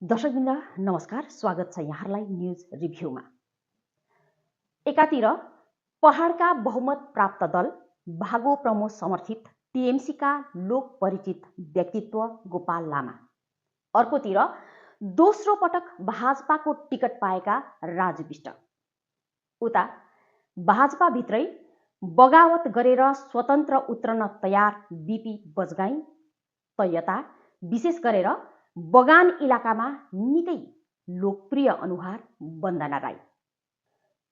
दर्शकवृन्द नमस्कार, स्वागत छ यहाँहरूलाई न्युज रिभ्यूमा। एकातिर पहाडका बहुमत प्राप्त दल भागो प्रमोद समर्थित टिएमसीका लोक परिचित व्यक्तित्व गोपाल लामा, अर्कोतिर दोस्रो पटक भाजपाको टिकट पाएका राजु विष्ट, उता भाजपाभित्रै बगावत गरेर स्वतन्त्र उत्रन तयार बीपी बजगाई, त यता विशेष गरेर बगान इलाकामा निकै लोकप्रिय अनुहार वन्दना राई।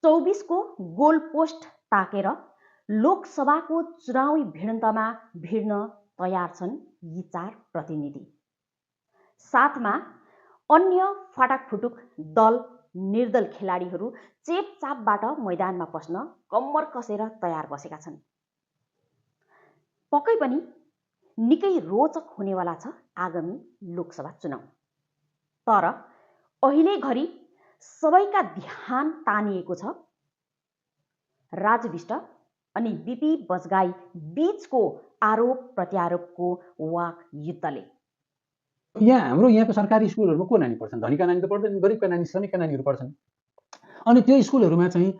24 को गोल पोस्ट ताकेर लोकसभाको चुनावी भिडन्तमा भिड्न तयार छन् यी चार प्रतिनिधि। साथमा अन्य फाटाकफुटुक दल निर्दल खेलाडीहरू चेपचापबाट मैदानमा पस्न कम्मर कसेर तयार बसेका छन्। पक्कै पनि निकै रोचक हुनेवाला छ आगामी लोकसभा चुनाव। तर अहिले घरि सबैका ध्यान तानिएको छ राजु विष्ट अनि बीपी बजगाई बीचको आरोप प्रत्यारोपको वाक युद्धले। यहाँको सरकारी स्कुलहरुमा को नानी पढ्छन्? धनीका नानी त पढ्दैन, गरिबका नानी, श्रमिकका नानीहरू पढ्छन्। अनि त्यो स्कुलहरुमा चाहिँ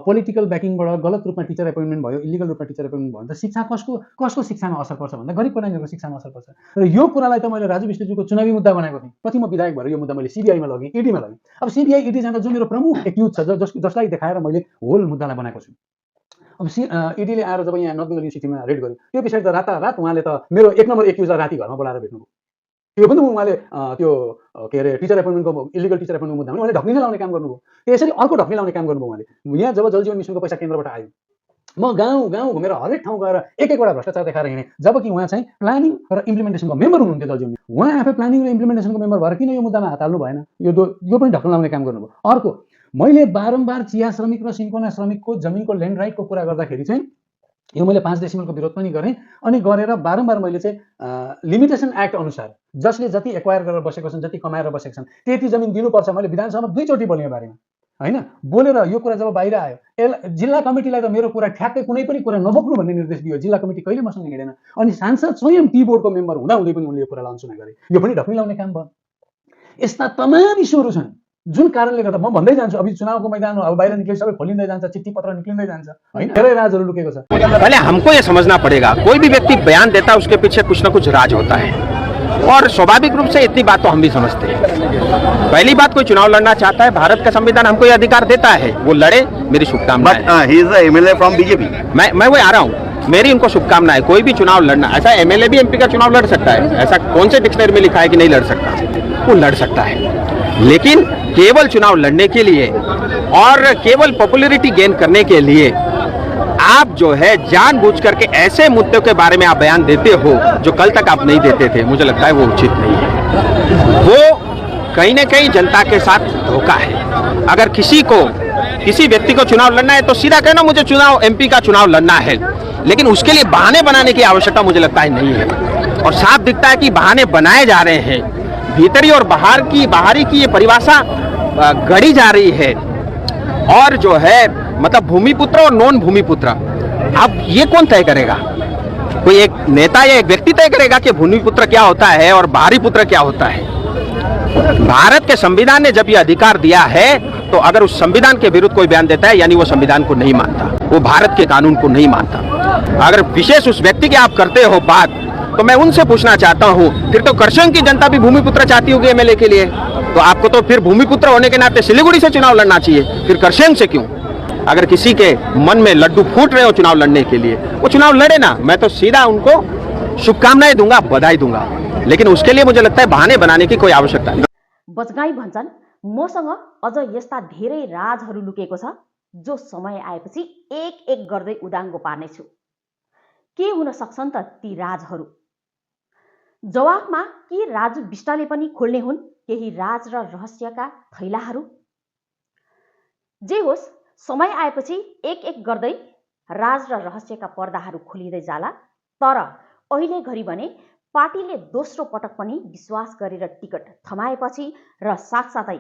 पोलिटिकल ब्याकिङबाट गलत रूपमा टिचर एपोइन्टमेन्ट भयो, इलिगल रूपमा टिचर एपोइन्टमेन्ट भयो भने त शिक्षा कसको शिक्षामा असर पर्छ भन्दा गरिबको नानीहरूको शिक्षामा असर पर्छ। र यो कुरालाई त मैले राजु विष्टज्यूको चुनावी मुद्दा बनाएको थिएँ। पछि म विधायक भएर यो मुद्दा मैले सीबीआईमा लगेँ, ईडीमा लगेँ। अब सीबीआई ईडी जाँदा जो मेरो प्रमुख एक्युज छ, जसलाई देखाएर मैले होल मुद्दालाई बनाएको छु। अब ईडीले आएर जब यहाँ नर्थ युनिभर्सिटीमा रेड गर्यो, त्यो पछाडि त रातारात उहाँले त मेरो एक नम्बर एक्युजलाई राति घरमा बोलाएर भेट्नुभयो। त्यो पनि उहाँले त्यो के अरे टिचर एपोइन्टमेन्टको इलिगल टिचर एपोइन्टमेन्ट मुद्दामा उहाँले ढक्नी लाउने काम गर्नुभयो। त्यसरी अर्को ढक्नी लाउने काम गर्नुभयो उहाँले। यहाँ जब जल जीवन मिसनको पैसा केन्द्रबाट आयो, म गाउँ गाउँ घुमेर हरेक ठाउँ गएर एक-एकवटा भ्रष्टाचार देखाएर हिँडेँ, जबकि उहाँ चाहिँ प्लानिङ र इम्प्लिमेन्टेसनको मेम्बर हुनुहुन्थ्यो जल जीवन। उहाँ आफै प्लानिङ र इम्प्लिमेन्टेसनको मेम्बर भएर किन यो मुद्दामा हात हाल्नु भएन? यो पनि ढक्नी लाउने काम गर्नुभयो। अर्को, मैले बारम्बार चिया श्रमिक र सिन्कोना श्रमिकको जमिनको ल्यान्ड राइटको कुरा गर्दाखेरि चाहिँ यो मैले 5 डेसिमलको विरोध पनि गरेँ। अनि गरेर बारम्बार मैले चाहिँ लिमिटेसन एक्ट अनुसार जसले जति एक्वायर गरेर बसेको छन्, जति कमाएर बसेका छन्, त्यति जमिन दिनुपर्छ। मैले विधानसभामा 2 चोटि बोलेँ बारेमा, हैन? बोलेर यो कुरा जब बाहिर आयो, जिल्ला कमिटीलाई त मेरो कुरा ठ्याक्कै कुनै पनि कुरा नबोक्नु भन्ने निर्देश दियो। जिल्ला कमिटी कहिले मसँग हिँडेन। अनि सांसद स्वयं टी बोर्डको मेम्बर हुँदाहुँदै पनि उनले यो कुरालाई अनसुना गरे। यो पनि ढक्नी लाउने काम भयो। यस्ता तमाम इस्युहरू छन् जुन कारणले गर्दा म भन्दै जान्छु, अब चुनावको मैदान अब बाहिर निक्ले सबै खोलिँदै जान्छ, चिट्ठी पत्र निक्लिँदै जान्छ, हैन? धेरै राजहरू लुकेको छ। पहले हमको ये समझना पड़ेगा, कोई भी व्यक्ति बयान देता है उसके पीछे कुछ ना कुछ राज होता है, और स्वाभाविक रूप से इतनी बात तो हम भी समझते हैं। पहली बात, कोई चुनाव लड़ना चाहता है, भारत का संविधान हमको ये अधिकार देता है, वो लड़े, मेरी शुभकामनाएं। He is MLA from BJP. मैं वो आ रहा हूँ, मेरी उनको शुभकामनाएं। कोई भी चुनाव लड़ना, ऐसा एमएलए भी एमपी का चुनाव लड़ सकता है, ऐसा कौन से डिक्शनरी में लिखा है कि नहीं लड़ सकता? वो लड़ सकता है, लेकिन केवल चुनाव लड़ने के लिए और केवल पॉपुलैरिटी गेन करने के लिए आप जो है जानबूझ करके ऐसे मुद्दों के बारे में आप बयान देते हो जो कल तक आप नहीं देते थे। मुझे लगता है वो उचित नहीं है। वो कहीं ना कहीं जनता के साथ धोखा है। अगर किसी व्यक्ति को चुनाव लड़ना है तो सीधा कहना मुझे चुनाव एमपी का चुनाव लड़ना है, लेकिन उसके लिए बहाने बनाने की आवश्यकता मुझे लगता है नहीं है। और साफ दिखता है कि बहाने बनाए जा रहे हैं, भीतरी और बाहरी की ये परिभाषा गढ़ी जा रही है। और जो है मतलब भूमिपुत्र और नॉन भूमिपुत्र, अब ये कौन तय करेगा? कोई एक नेता या एक व्यक्ति तय करेगा कि भूमिपुत्र क्या होता है और बाहरी पुत्र क्या होता है? भारत के संविधान ने जब ये अधिकार दिया है, तो अगर उस संविधान के विरुद्ध कोई बयान देता है, यानी वो संविधान को नहीं मानता, वो भारत के कानून को नहीं मानता। अगर विशेष उस व्यक्ति की आप करते हो बात, तो मैं उनसे पूछना चाहता हूं, फिर तो करसंग की जनता भी भूमिपुत्र चाहती होगी एमएलए के लिए, तो आपको तो फिर भूमिपुत्र होने के नाते सिलीगुड़ी से चुनाव लड़ना चाहिए, फिर करसंग से क्यों? अगर किसी के मन में लड्डू फूट रहे हो चुनाव लड़ने के लिए, वो चुनाव लड़े ना, मैं तो सीधा उनको शुभकामनाएं दूंगा, बधाई दूंगा, लेकिन उसके लिए मुझे लगता है बहाने बनाने की कोई आवश्यकता नहीं। बजगाई भन्छन्, मसँग अझ यस्ता धेरै राजहरू लुकेको छ जो समय आएपछि एक एक गर्दै उदाङ्गो पार्नेछु। के हुन सक्छन् त ती राजहरू? जवाफमा के राजु विष्टले पनि खोल्ने हुन् केही राज र रहस्यका थैलाहरू? जे होस्, समय आएपछि एक एक गर्दै राज र रहस्यका पर्दाहरू खोलिँदै जाला। तर अहिले घरि भने पार्टीले दोस्रो पटक पनि विश्वास गरेर टिकट थमाएपछि र साथसाथै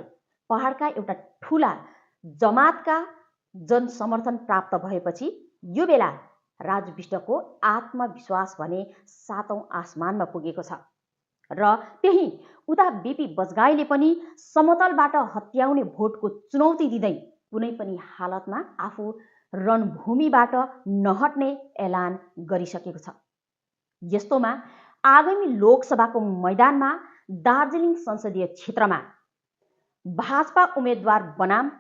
पहाडका एउटा ठूला जमातका जनसमर्थन प्राप्त भएपछि यो बेला राजु विष्टको आत्मविश्वास भने 7औं आसमानमा पुगेको छ। र त्यही उता बिपी बजगाईले पनि समतलबाट हत्याउने भोटको चुनौती दिँदै कुनै पनि हालतमा आफू रणभूमिबाट नहट्ने ऐलान गरिसकेको छ। यस्तोमा आगामी लोकसभाको मैदानमा दार्जिलिङ संसदीय क्षेत्रमा भाजपा उम्मेद्वार बनाम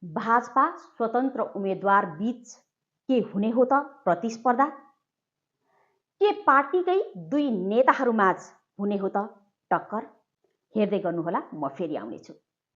भाजपा स्वतन्त्र उम्मेद्वार बीच के हुने हो त प्रतिस्पर्धा? के पार्टीकै दुई नेताहरूमाझ हुने हो त टक्कर? हेर्दै गर्नुहोला, म फेरि आउनेछु।